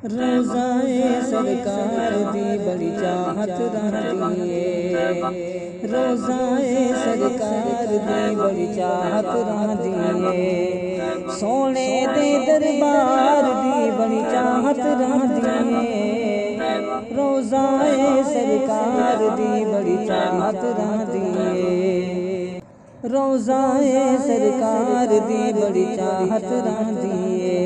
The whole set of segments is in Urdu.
روزائے سرکار دی بڑی چاہت رہتی ہے، روزائے سرکار دی بڑی چاہت رہتی ہے، سونے دے دربار دی بڑی چاہت رہتی ہے، روزائے سرکار دی بڑی چاہت رہتی ہے، روزائے سرکار دی بڑی چاہت رہتی ہے،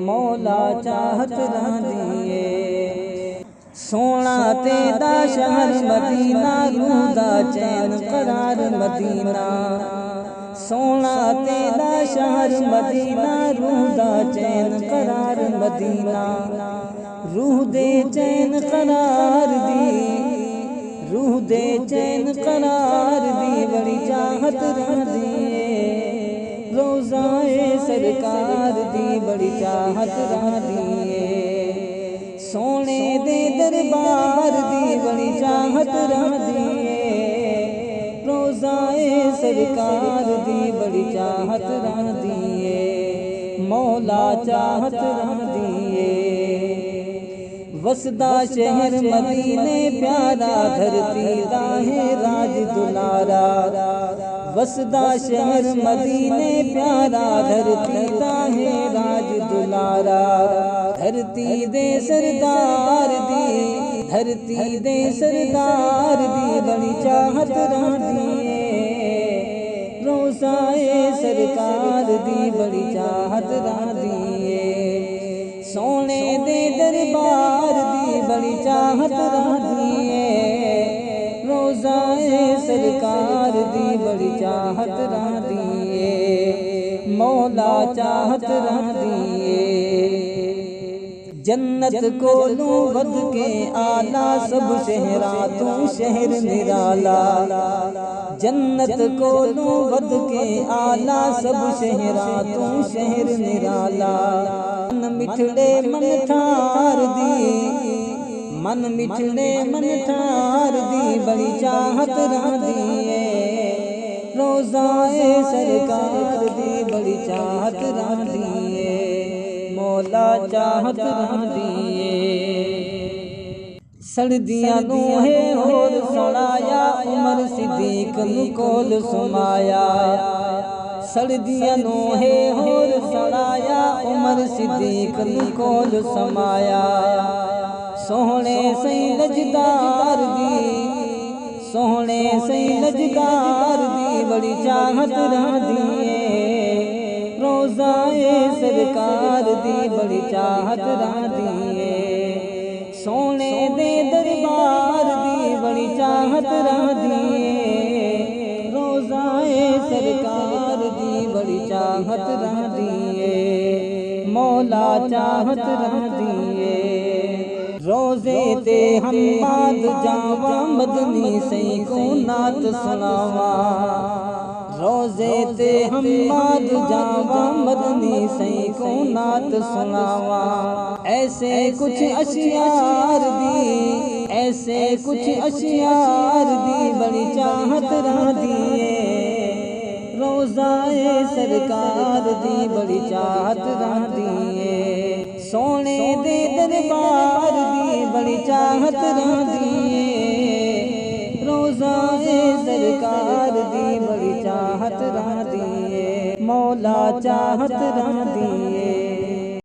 مولا چاہت رہتی ہے، سونا تیرا شہر مدینہ روح دا چین قرار مدینہ، سونا تیرا شہر مدینہ روح دا چین قرار مدینہ، روح دے چین قرار دی، روح دے چین قرار دی بڑی چاہت رہتی ہے، روزائے سرکار دی بڑی چاہت رہتی ہے، سونے دے دربار دی بڑی چاہت رہتی ہے، روزائے سرکار دی بڑی چاہت رہتی ہے، مولا چاہت رہتی ہے، وسدا شہر مدینے پیارا دھرتی دا ہے راج دلارا، وسدا شہر مدینے پیارا دھرتی دا ہے راج دلارا، دھرتی دے سردار دی، دھرتی دے سردار دی بڑی چاہت رہتی ہے، روزائے سرکار دی بڑی چاہت رہتی ہے، سونے دے دربار دی بڑی چاہت رہتی ہے، روزائے سرکار دی بڑی چاہت رہتی ہے، مولا چاہت رہتی ہے، جنت کو لوں ود کے آلہ سب شہراتوں شہر نرالا، جنت کو لوں ود کے آلہ سب شہراتوں شہر نرالا، من مٹھڑے من ٹھار دی، من مٹھڑے من ٹھار دی بڑی چاہت رہتی ہے، روزائے سرکار دی بڑی چاہت رہتی ہے، مولا چاہت رہتی ہے، سردیاں نوہے اور سڑایا عمر صدیق نکول سمایا، سردیاں نوہے اور سڑایا عمر صدیق نکول سمایا، سوہنے سی لجدار دی، سوہنے سی لجدار دی بڑی چاہت رہتی ہے، روزائے سرکار دی بڑی چاہت رہتی ہے، سونے دے دربار دی بڑی چاہت رہتی ہے، روزائے سرکار دی بڑی چاہت رہتی ہے، مولا چاہت رہتی ہے، روزے تے حماد جاواں مدنی سی کو نعت سناواں، روزے تے حماد جاواں مدنی سی کو نعت سناواں، ایسے کچھ اشعار دی، ایسے کچھ اشعار دی بڑی چاہت رہتی ہے، روزائے سرکار دی بڑی چاہت رہتی ہے، سونے دے دربار دی بڑی چاہت رہتی ہے، روزائے سرکار دی بڑی چاہت رہتی ہے، مولا چاہت رہتی ہے۔